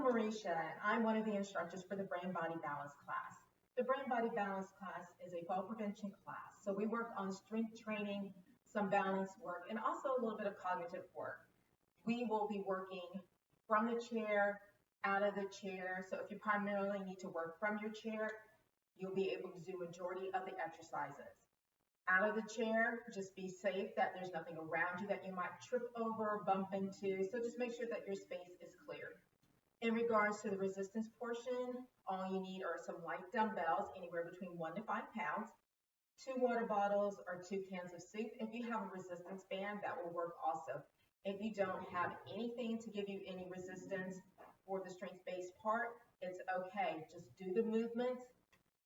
Merisha, and I'm one of the instructors for the Brain Body Balance class. The Brain Body Balance class is a fall prevention class. So we work on strength training, some balance work, and also a little bit of cognitive work. We will be working from the chair, out of the chair. So if you primarily need to work from your chair, you'll be able to do majority of the exercises. Out of the chair, just be safe that there's nothing around you that you might trip over, bump into. So just make sure that your space is clear. In regards to the resistance portion, all you need are some light dumbbells, anywhere between 1 to 5 pounds, 2 water bottles, or 2 cans of soup. If you have a resistance band, that will work also. If you don't have anything to give you any resistance for the strength-based part, it's okay. Just do the movements,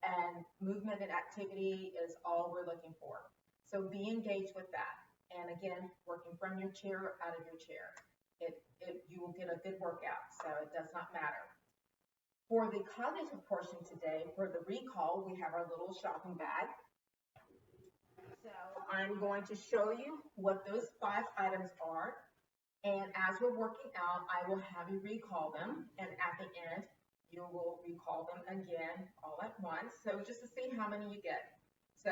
and movement and activity is all we're looking for. So be engaged with that. And again, working from your chair or out of your chair. You will get a good workout, so it does not matter. For the cognitive portion today, for the recall, we have our little shopping bag. So I'm going to show you what those 5 items are, and as we're working out, I will have you recall them, and at the end, you will recall them again all at once, so just to see how many you get. So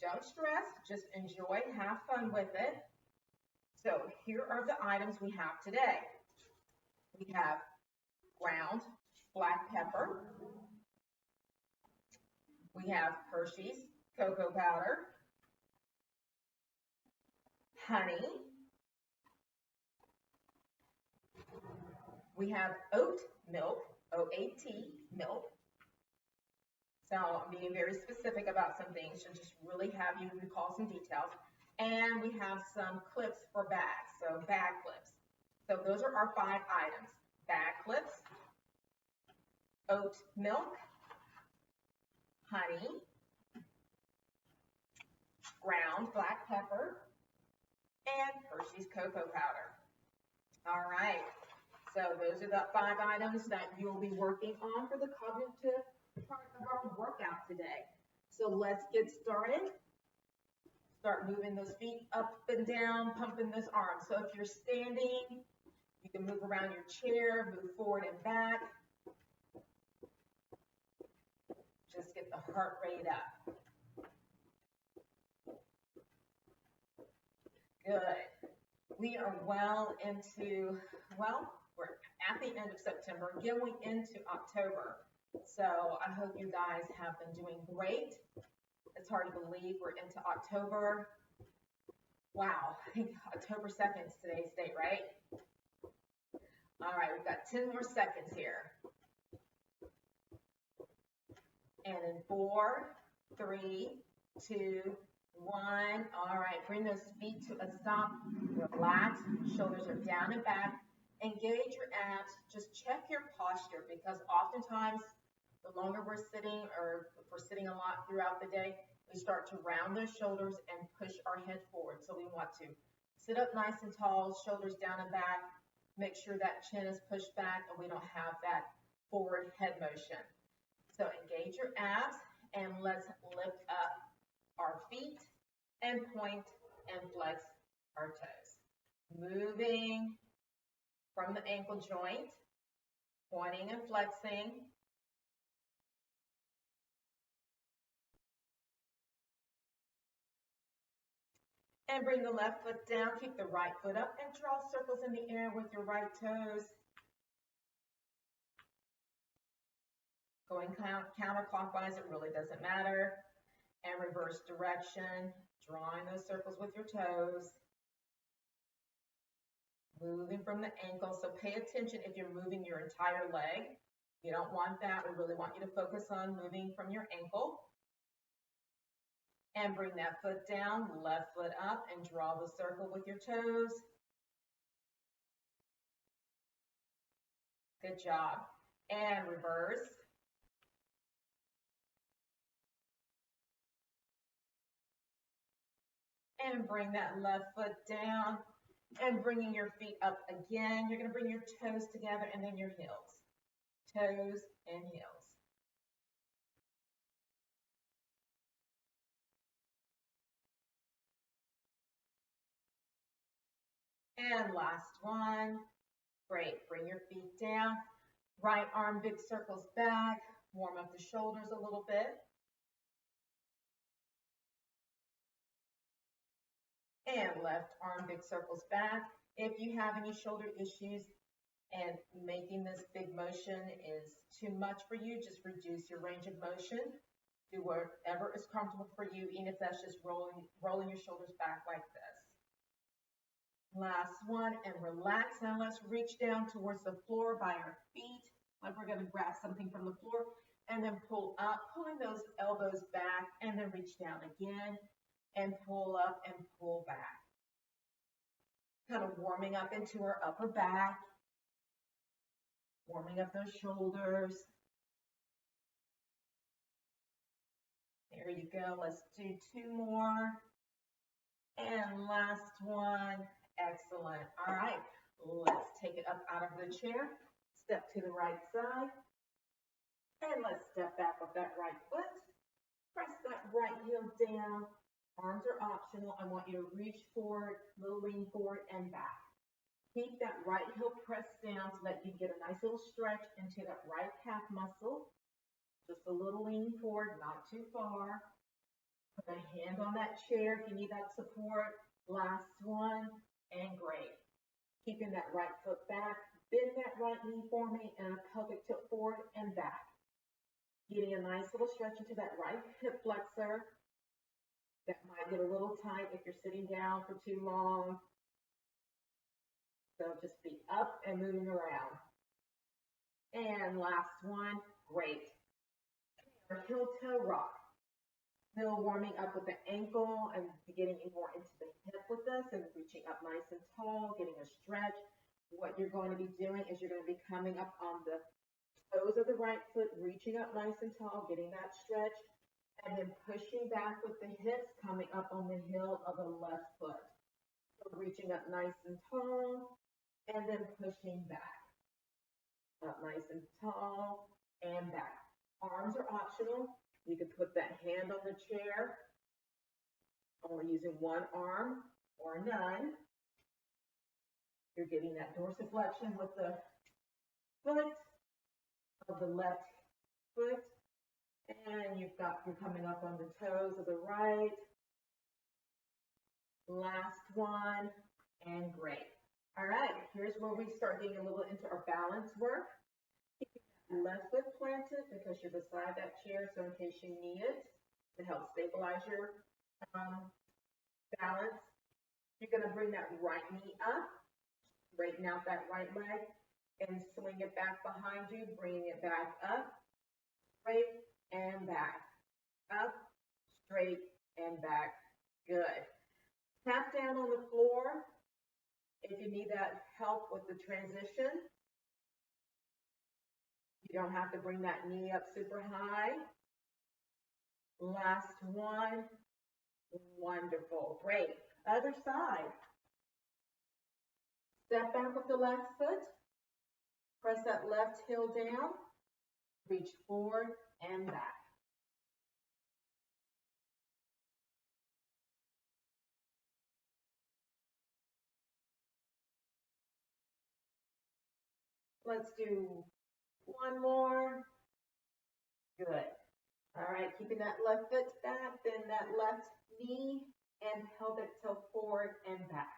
don't stress, just enjoy, have fun with it. So here are the items we have today. We have ground black pepper. We have Hershey's cocoa powder, honey. We have oat milk, OAT milk. So I'm being very specific about some things to just really have you recall some details. And we have some clips for bags, so bag clips. So those are our 5 items. Bag clips, oat milk, honey, ground black pepper, and Hershey's cocoa powder. All right, so those are the 5 items that you'll be working on for the cognitive part of our workout today. So let's get started. Start moving those feet up and down, pumping those arms. So if you're standing, you can move around your chair, move forward and back. Just get the heart rate up. Good. We are well into, we're at the end of September, going into October. So I hope you guys have been doing great. It's hard to believe we're into October. Wow, I think October 2nd is today's date, right? All right, we've got 10 more seconds here. And in 4, 3, 2, 1. All right, bring those feet to a stop. Relax, shoulders are down and back. Engage your abs. Just check your posture, because oftentimes the longer we're sitting, or if we're sitting a lot throughout the day, we start to round those shoulders and push our head forward. So we want to sit up nice and tall, shoulders down and back. Make sure that chin is pushed back and we don't have that forward head motion. So engage your abs, and let's lift up our feet and point and flex our toes. Moving from the ankle joint, pointing and flexing. And bring the left foot down, keep the right foot up, and draw circles in the air with your right toes. Going counterclockwise, it really doesn't matter. And reverse direction, drawing those circles with your toes. Moving from the ankle, so pay attention if you're moving your entire leg. You don't want that. We really want you to focus on moving from your ankle. And bring that foot down, left foot up, and draw the circle with your toes. Good job. And reverse. And bring that left foot down, and bringing your feet up again. You're going to bring your toes together and then your heels. Toes and heels. And last one. Great. Bring your feet down. Right arm big circles back, warm up the shoulders a little bit. And left arm big circles back. If you have any shoulder issues and making this big motion is too much for you, just reduce your range of motion. Do whatever is comfortable for you, even if that's just rolling your shoulders back like this. Last one, and relax. Now let's reach down towards the floor by our feet, like we're gonna grab something from the floor, and then pull up, pulling those elbows back, and then reach down again, and pull up and pull back. Kind of warming up into our upper back, warming up those shoulders. There you go. Let's do 2 more. And last one. Excellent. All right. Let's take it up out of the chair. Step to the right side. And let's step back with that right foot. Press that right heel down. Arms are optional. I want you to reach forward, little lean forward, and back. Keep that right heel pressed down so that you get a nice little stretch into that right calf muscle. Just a little lean forward, not too far. Put a hand on that chair if you need that support. Last one, and great. Keeping that right foot back. Bend that right knee for me, and a pelvic tilt forward and back. Getting a nice little stretch into that right hip flexor. That might get a little tight if you're sitting down for too long. So just be up and moving around. And last one, great. Heel toe rock. Still warming up with the ankle and getting more into the hip with this and reaching up nice and tall, getting a stretch. What you're going to be doing is you're going to be coming up on the toes of the right foot, reaching up nice and tall, getting that stretch, and then pushing back with the hips, coming up on the heel of the left foot. So reaching up nice and tall, and then pushing back. Up nice and tall, and back. Arms are optional. You can put that hand on the chair, only using one arm or none. You're getting that dorsiflexion with the foot of the left foot. And you're coming up on the toes of the right. Last one, and great. All right, here's where we start getting a little into our balance work. Left foot planted because you're beside that chair, so in case you need it to help stabilize your balance, you're going to bring that right knee up, straighten out that right leg, and swing it back behind you, bringing it back up, straight and back, up, straight and back. Good. Tap down on the floor if you need that help with the transition. You don't have to bring that knee up super high. Last one. Wonderful. Great. Other side. Step back with the left foot. Press that left heel down. Reach forward and back. Let's do one more. Good. All right, keeping that left foot back, then that left knee and pelvic tilt forward and back.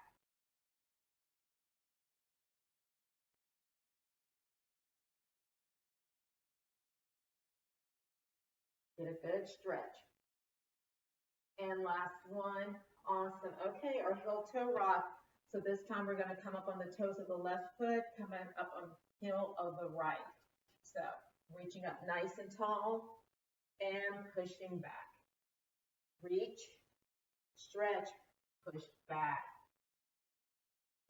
Get a good stretch. And last one. Awesome. Okay, our heel toe rock. So this time we're going to come up on the toes of the left foot, coming up on the heel of the right. So reaching up nice and tall and pushing back. Reach, stretch, push back.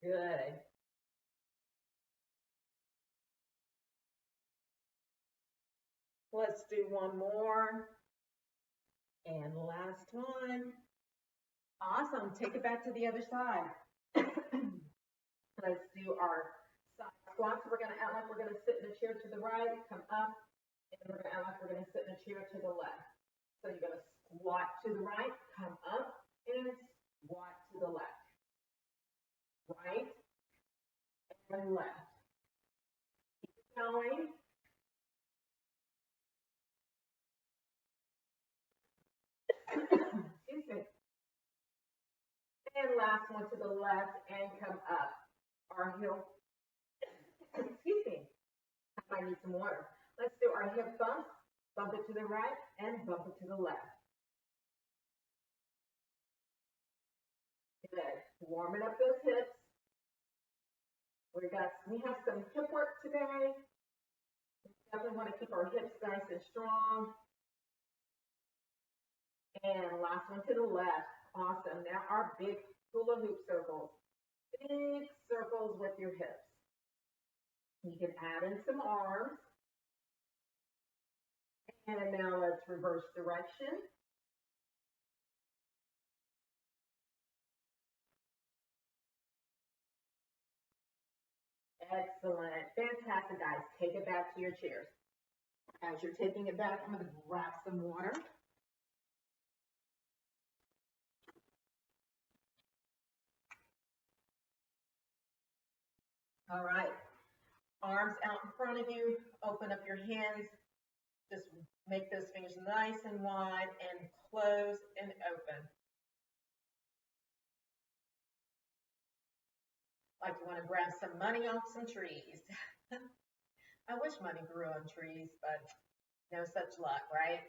Good. Let's do one more. And last one. Awesome. Take it back to the other side. Let's do our side squats. We're going to act like we're going to sit in a chair to the right, come up, and we're going to act like we're going to sit in a chair to the left. So you're going to squat to the right, come up, and squat to the left. Right and left. Keep going. last one to the left and come up. Our heel, excuse me, I might need some water. Let's do our hip bump. Bump it to the right and bump it to the left. Good. Warming up those hips. We have some hip work today. We definitely want to keep our hips nice and strong. And last one to the left. Awesome. Now our big hula hoop circles. Big circles with your hips. You can add in some arms. And now let's reverse direction. Excellent. Fantastic, guys. Take it back to your chairs. As you're taking it back, I'm going to grab some water. All right. Arms out in front of you. Open up your hands. Just make those fingers nice and wide and close and open. Like you want to grab some money off some trees. I wish money grew on trees, but no such luck, right?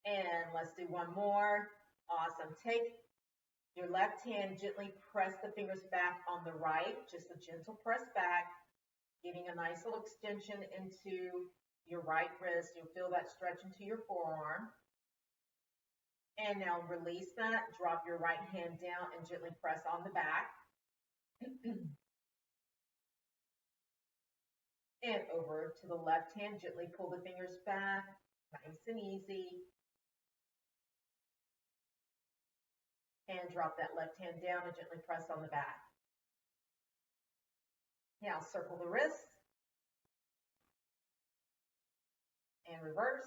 And let's do one more. Awesome. Take your left hand, gently press the fingers back on the right, just a gentle press back, getting a nice little extension into your right wrist. You'll feel that stretch into your forearm. And now release that, drop your right hand down and gently press on the back. And over to the left hand, gently pull the fingers back, nice and easy. And drop that left hand down and gently press on the back. Now circle the wrist. And reverse.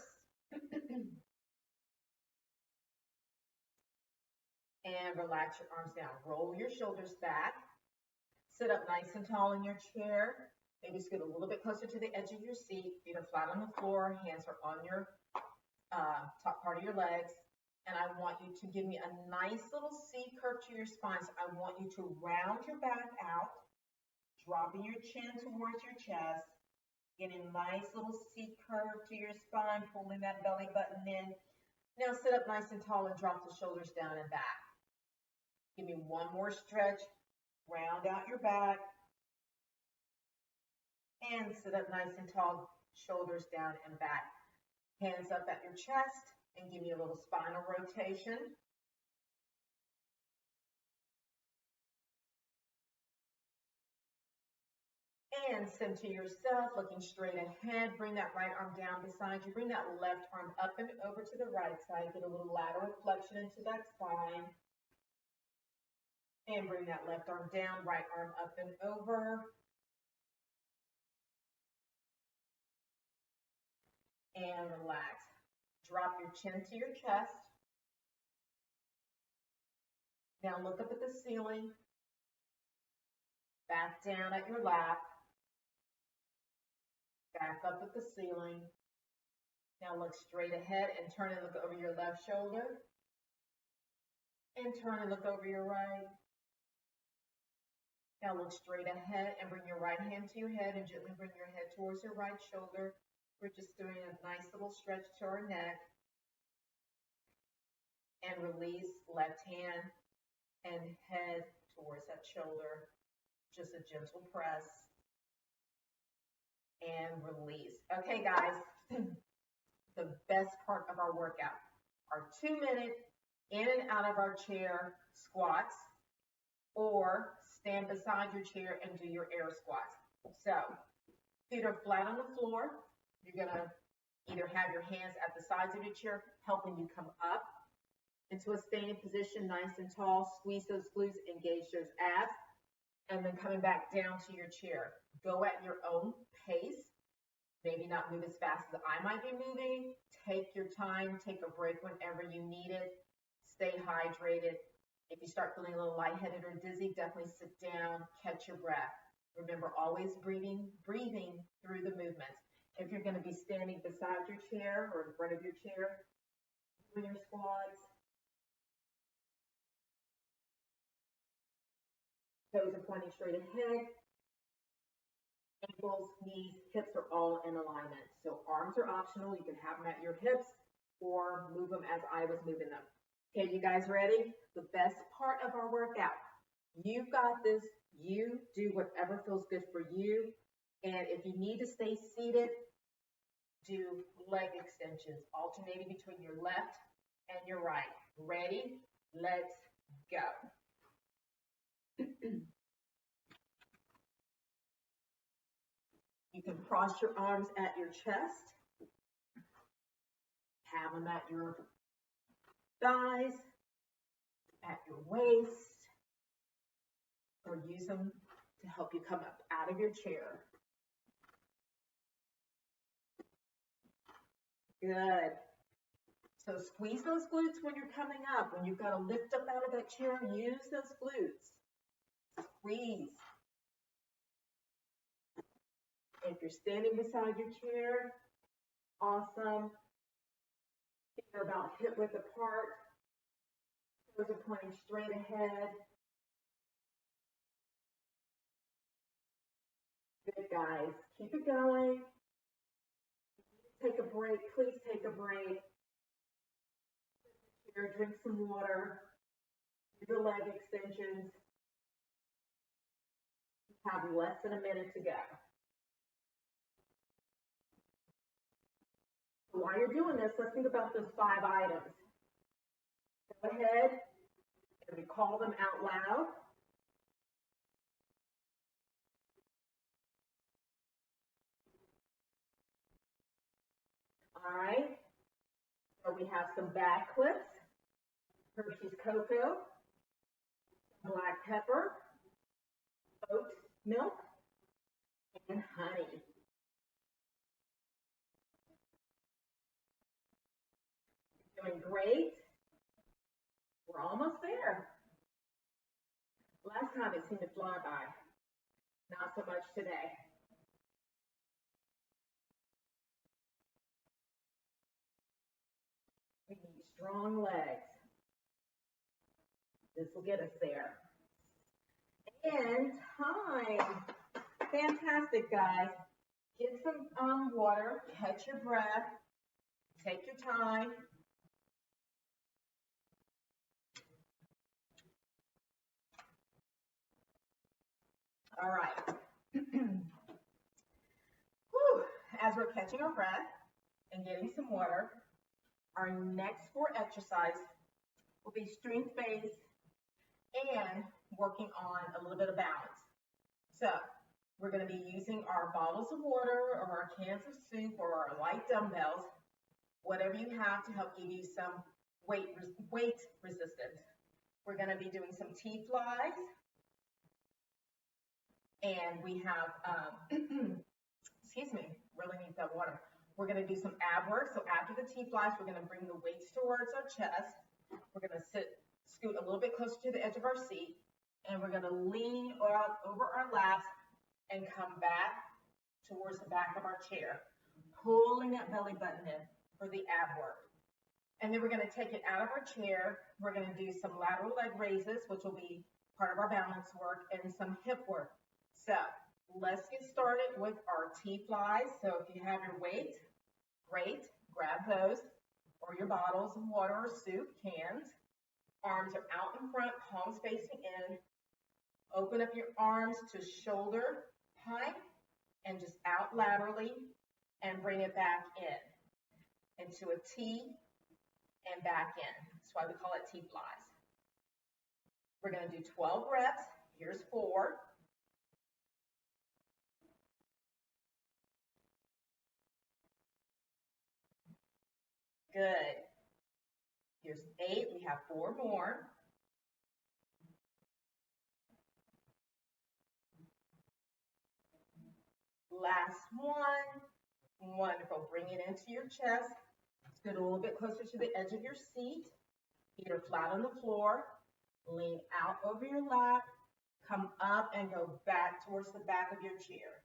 And relax your arms down. Roll your shoulders back. Sit up nice and tall in your chair. Maybe scoot a little bit closer to the edge of your seat. Feet are flat on the floor. Hands are on your top part of your legs. And I want you to give me a nice little C curve to your spine. So I want you to round your back out, dropping your chin towards your chest, getting a nice little C curve to your spine, pulling that belly button in. Now sit up nice and tall and drop the shoulders down and back. Give me one more stretch. Round out your back. And sit up nice and tall, shoulders down and back. Hands up at your chest and give me a little spinal rotation. And center yourself, looking straight ahead. Bring that right arm down beside you. Bring that left arm up and over to the right side. Get a little lateral flexion into that spine. And bring that left arm down, right arm up and over. And relax. Drop your chin to your chest. Now look up at the ceiling. Back down at your lap. Back up at the ceiling. Now look straight ahead and turn and look over your left shoulder. And turn and look over your right. Now look straight ahead and bring your right hand to your head and gently bring your head towards your right shoulder. We're just doing a nice little stretch to our neck. And release left hand and head towards that shoulder. Just a gentle press. And release. Okay, guys, the best part of our workout, our 2-minute in and out of our chair squats, or stand beside your chair and do your air squats. So, feet are flat on the floor. You're going to either have your hands at the sides of your chair, helping you come up into a standing position, nice and tall. Squeeze those glutes, engage those abs, and then coming back down to your chair. Go at your own pace. Maybe not move as fast as I might be moving. Take your time. Take a break whenever you need it. Stay hydrated. If you start feeling a little lightheaded or dizzy, definitely sit down, catch your breath. Remember, always breathing through the movements. If you're going to be standing beside your chair or in front of your chair, doing your squats, Toes are pointing straight ahead. Ankles, knees, hips are all in alignment. So arms are optional. You can have them at your hips or move them as I was moving them. Okay, you guys ready? The best part of our workout. You've got this. You do whatever feels good for you. And if you need to stay seated, do leg extensions, alternating between your left and your right. Ready? Let's go. You can cross your arms at your chest, have them at your thighs, at your waist, or use them to help you come up out of your chair. Good. So squeeze those glutes when you're coming up. When you've got to lift up out of that chair, use those glutes. Squeeze. If you're standing beside your chair, awesome. Feet are about hip width apart. Toes are pointing straight ahead. Good, guys. Keep it going. Take a break. Please take a break. Here, drink some water. Do the leg extensions. You have less than a minute to go. While you're doing this, let's think about those 5 items. Go ahead and recall them out loud. All right. So we have some back clips, Hershey's cocoa, black pepper, oat milk, and honey. Doing great. We're almost there. Last time it seemed to fly by. Not so much today. We need strong legs. This will get us there. And time. Fantastic, guys. Get some water, catch your breath, take your time. All right. Whew. As we're catching our breath and getting some water, our next 4 exercise will be strength-based and working on a little bit of balance. So we're going to be using our bottles of water or our cans of soup or our light dumbbells, whatever you have to help give you some weight resistance. We're going to be doing some T-flies. And we have, excuse me, really need that water. We're going to do some ab work. So after the T-flies, we're going to bring the weights towards our chest. We're going to scoot a little bit closer to the edge of our seat. And we're going to lean out over our laps and come back towards the back of our chair, pulling that belly button in for the ab work. And then we're going to take it out of our chair. We're going to do some lateral leg raises, which will be part of our balance work, and some hip work. So let's get started with our T-flies. So if you have your weight, great, grab those, or your bottles of water or soup, cans. Arms are out in front, palms facing in. Open up your arms to shoulder height and just out laterally and bring it back in into a T and back in. That's why we call it T-flies. We're going to do 12 reps. Here's 4. Good. Here's 8. We have 4 more. Last one. Wonderful. Bring it into your chest. Sit a little bit closer to the edge of your seat. Feet are flat on the floor. Lean out over your lap. Come up and go back towards the back of your chair.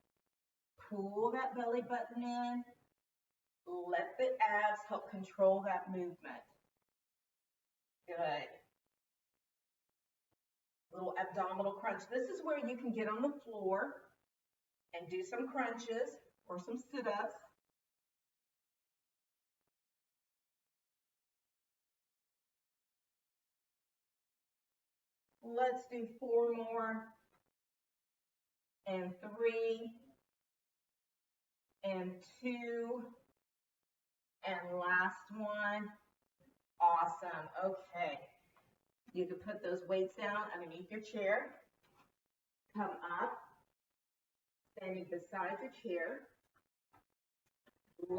Pull that belly button in. Let the abs help control that movement. Good. Little abdominal crunch. This is where you can get on the floor and do some crunches or some sit-ups. Let's do 4 more, and 3, and 2, and last one. Awesome. Okay. You can put those weights down underneath your chair. Come up, standing beside your chair. The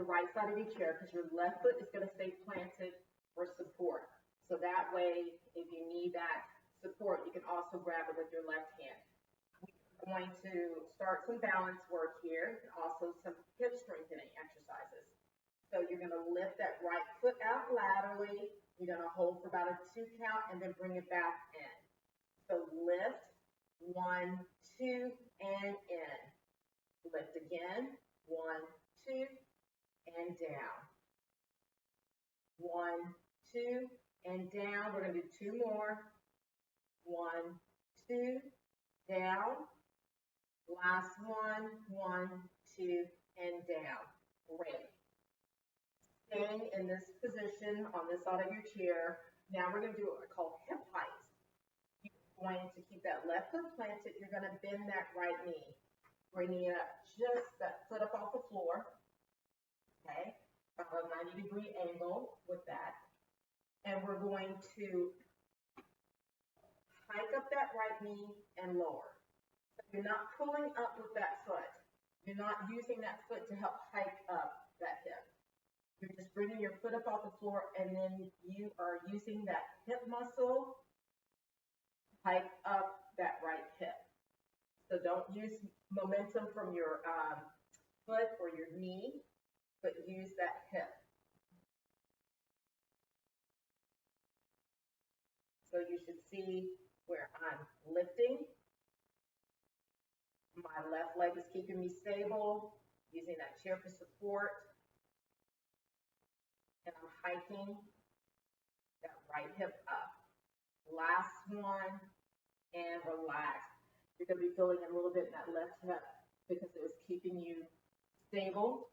right side of your chair, because your left foot is going to stay planted for support. So that way, if you need that support, you can also grab it with your left hand. We're going to start some balance work here, and also some hip strengthening exercises. So you're going to lift that right foot out laterally. You're going to hold for about a 2 count and then bring it back in. So lift, 1, 2, and in. Lift again, 1, 2, and down. 1, 2, and down. We're going to do 2 more. 1, 2, down. Last one, 1, 2, and down. Great. Staying in this position on this side of your chair. Now we're going to do what we call hip heights. You're going to keep that left foot planted. You're going to bend that right knee. Bringing it up just that foot up off the floor. Okay, about a 90-degree angle with that. And we're going to hike up that right knee and lower. So you're not pulling up with that foot. You're not using that foot to help hike up that hip. You're just bringing your foot up off the floor, and then you are using that hip muscle to hike up that right hip. So don't use momentum from your foot or your knee, but use that hip. So you should see where I'm lifting. My left leg is keeping me stable, using that chair for support. And I'm hiking that right hip up. Last one, and relax. You're going to be feeling a little bit in that left hip because it was keeping you stable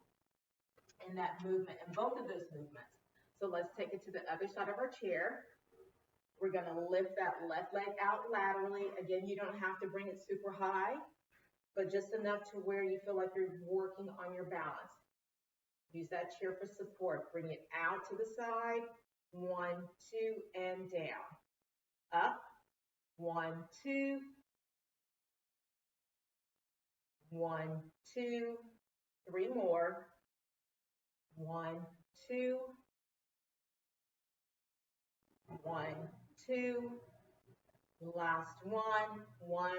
in that movement, in both of those movements. So let's take it to the other side of our chair. We're going to lift that left leg out laterally. Again, you don't have to bring it super high, but just enough to where you feel like you're working on your balance. Use that chair for support. Bring it out to the side. 1, 2, and down. Up. 1, 2. 1, 2. 3 more. 1, 2. 1, 2. Last one. 1,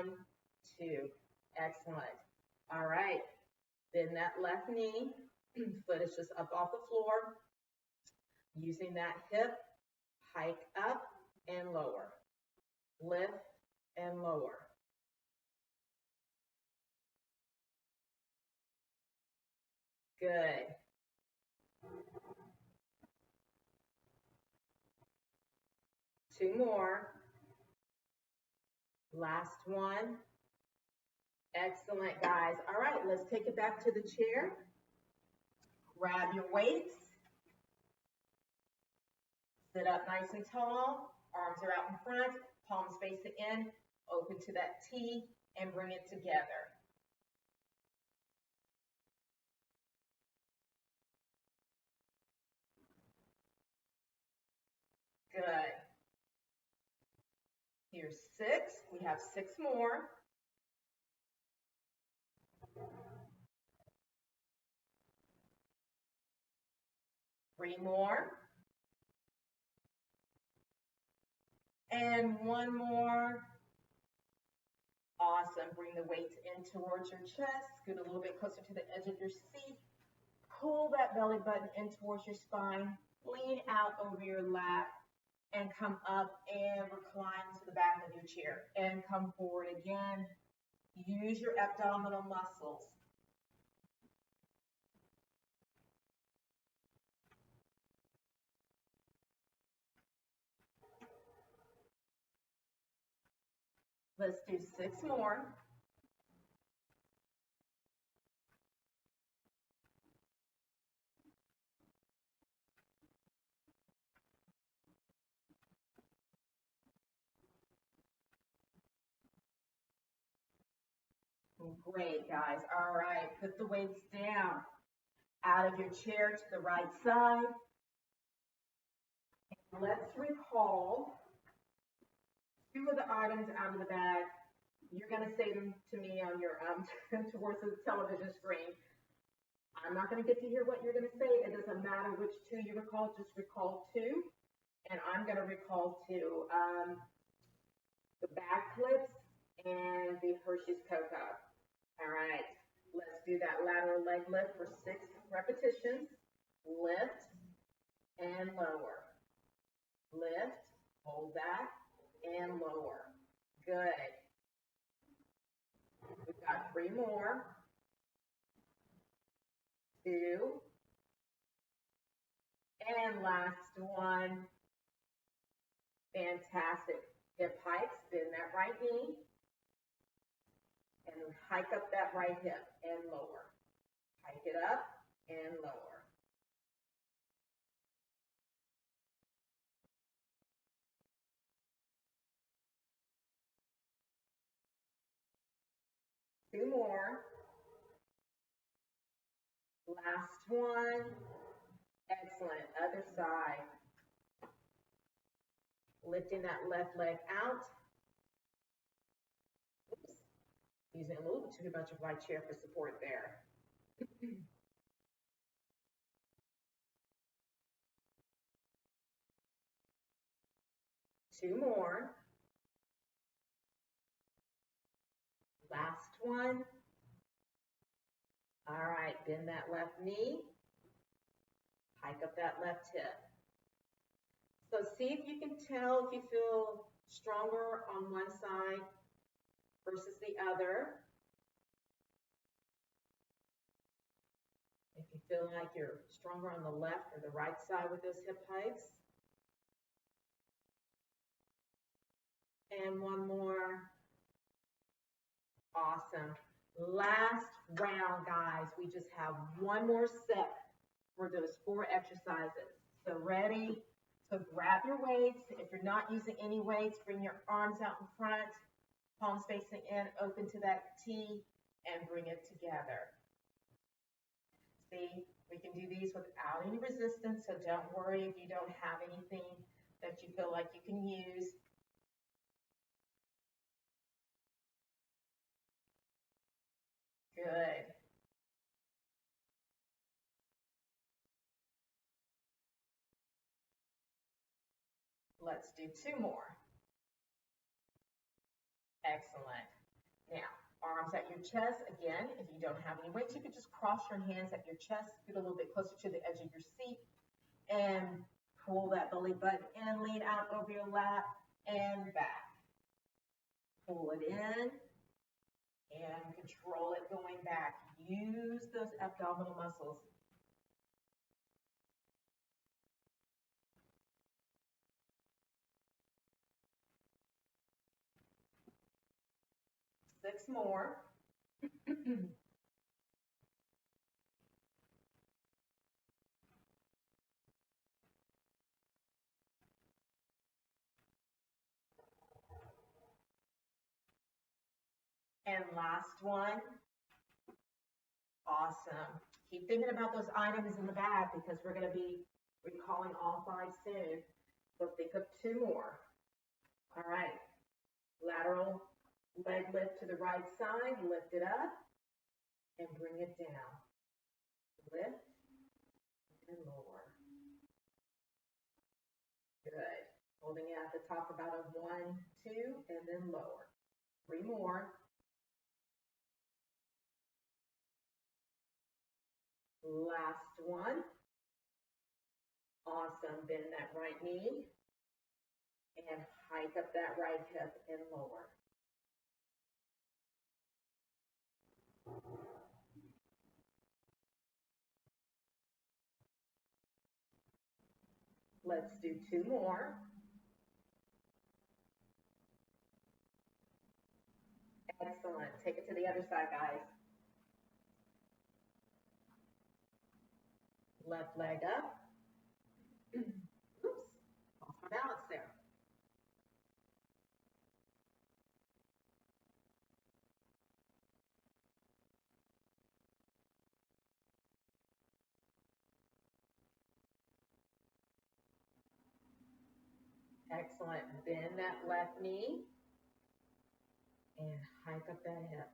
2. Excellent. All right. Then that left knee. Foot is just up off the floor. Using that hip, hike up and lower. Lift and lower. Good. Two more. Last one. Excellent, guys. All right, let's take it back to the chair. Grab your weights. Sit up nice and tall. Arms are out in front. Palms facing in. Open to that T and bring it together. Good. Here's 6. We have 6 more. Three more. And 1 more. Awesome. Bring the weights in towards your chest. Scoot a little bit closer to the edge of your seat. Pull that belly button in towards your spine. Lean out over your lap and come up and recline to the back of your chair. And come forward again. Use your abdominal muscles. Let's do 6 more. Great, guys. All right, put the weights down. Out of your chair to the right side. Let's recall 2 of the items out of the bag. You're going to say them to me on your towards the television screen. I'm not going to get to hear what you're going to say. It doesn't matter which 2 you recall. Just recall 2, and I'm going to recall 2. The bag clips and the Hershey's Cocoa. All right, let's do that lateral leg lift for 6 repetitions. Lift and lower. Lift, hold that, and lower. Good. We've got 3 more. 2. And last one. Fantastic. Hip hikes, bend that right knee. And hike up that right hip and lower. Hike it up and lower. Two more. Last one. Excellent. Other side. Lifting that left leg out. Oops. Using a little too much of my chair for support there. 2 more. Last one. All right, bend that left knee. Hike up that left hip. So see if you can tell if you feel stronger on one side versus the other. If you feel like you're stronger on the left or the right side with those hip hikes. And one more. Awesome. Last round, guys. We just have one more set for those 4 exercises. So ready? So grab your weights. If you're not using any weights, bring your arms out in front, palms facing in, open to that T, and bring it together. See, we can do these without any resistance, so don't worry if you don't have anything that you feel like you can use. Good. Let's do 2 more. Excellent. Now, arms at your chest. Again, if you don't have any weights, you can just cross your hands at your chest, get a little bit closer to the edge of your seat, and pull that belly button in, lean out over your lap, and back. Pull it in, and control it going back. Use those abdominal muscles. Six more. And last one. Awesome. Keep thinking about those items in the bag because we're going to be recalling all 5 soon. So think of 2 more. All right. Lateral leg lift to the right side. Lift it up and bring it down. Lift and lower. Good. Holding it at the top about a 1, 2, and then lower. 3 more. Last one. Awesome. Bend that right knee and hike up that right hip and lower. Let's do 2 more. Excellent. Take it to the other side, guys. Left leg up. Oops, lost my balance there. Excellent. Bend that left knee and hike up that hip.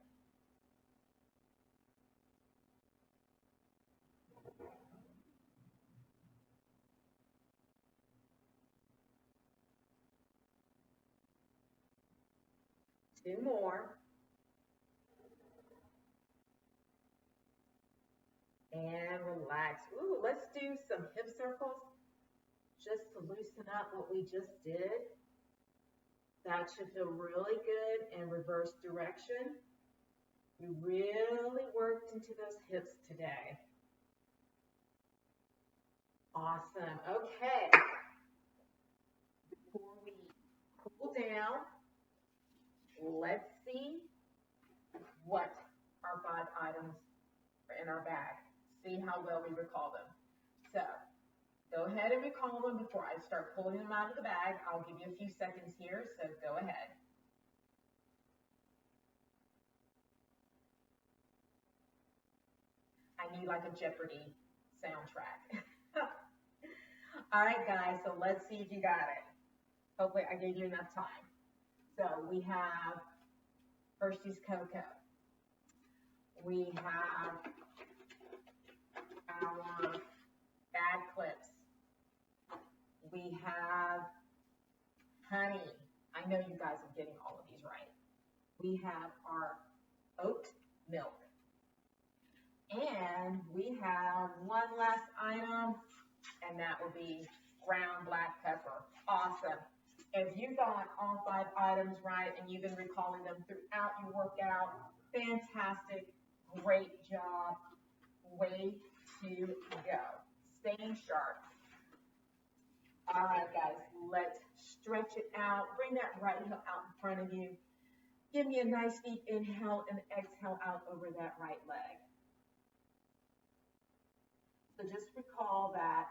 Two more. And relax. Ooh, let's do some hip circles just to loosen up what we just did. That should feel really good in reverse direction. You really worked into those hips today. Awesome. Okay. Before we cool down, let's see what our 5 items are in our bag. See how well we recall them. So go ahead and recall them before I start pulling them out of the bag. I'll give you a few seconds here, so go ahead. I need like a Jeopardy soundtrack. All right, guys, so let's see if you got it. Hopefully I gave you enough time. So we have Hershey's Cocoa. We have our bag clips. We have honey. I know you guys are getting all of these right. We have our oat milk. And we have one last item, and that will be ground black pepper. Awesome. If you got all 5 items right and you've been recalling them throughout your workout, fantastic, great job, way to go. Staying sharp. All right, guys, let's stretch it out. Bring that right heel out in front of you. Give me a nice deep inhale and exhale out over that right leg. So just recall that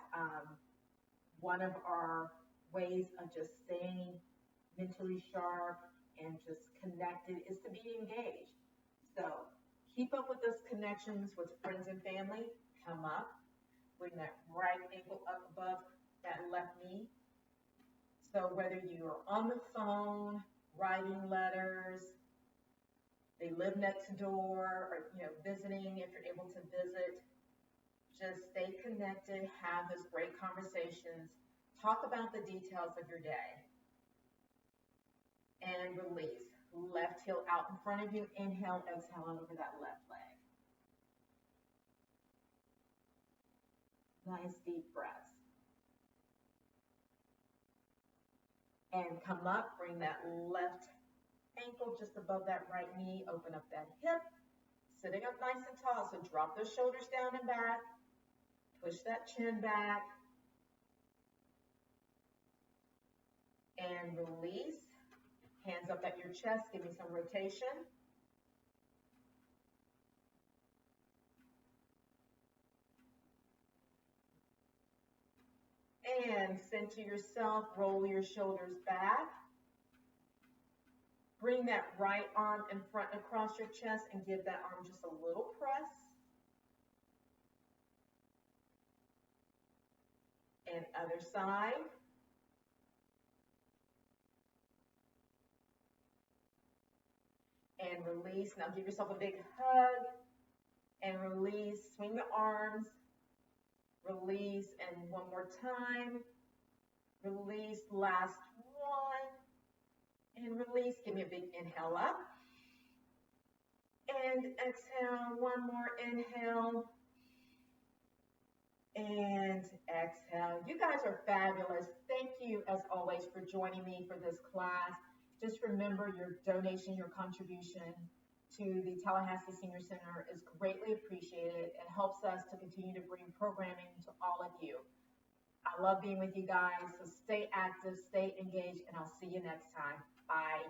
one of our ways of just staying mentally sharp and just connected is to be engaged. So keep up with those connections with friends and family. Come up, bring that right ankle up above that left knee. So whether you're on the phone, writing letters, they live next door, or visiting if you're able to visit, just stay connected, have those great conversations, talk about the details of your day, and release. Left heel out in front of you, inhale, exhale over that left leg. Nice deep breaths. And come up, bring that left ankle just above that right knee, open up that hip, sitting up nice and tall, so drop those shoulders down and back. Push that chin back and release. Hands up at your chest, give me some rotation. And center yourself, roll your shoulders back. Bring that right arm in front across your chest and give that arm just a little press. And other side. And release. Now give yourself a big hug. And release. Swing the arms. Release. And one more time. Release. Last one. And release. Give me a big inhale up. And exhale. One more inhale. And exhale. You guys are fabulous. Thank you, as always, for joining me for this class. Just remember your donation, your contribution to the Tallahassee Senior Center is greatly appreciated. It helps us to continue to bring programming to all of you. I love being with you guys, so stay active, stay engaged, and I'll see you next time. Bye.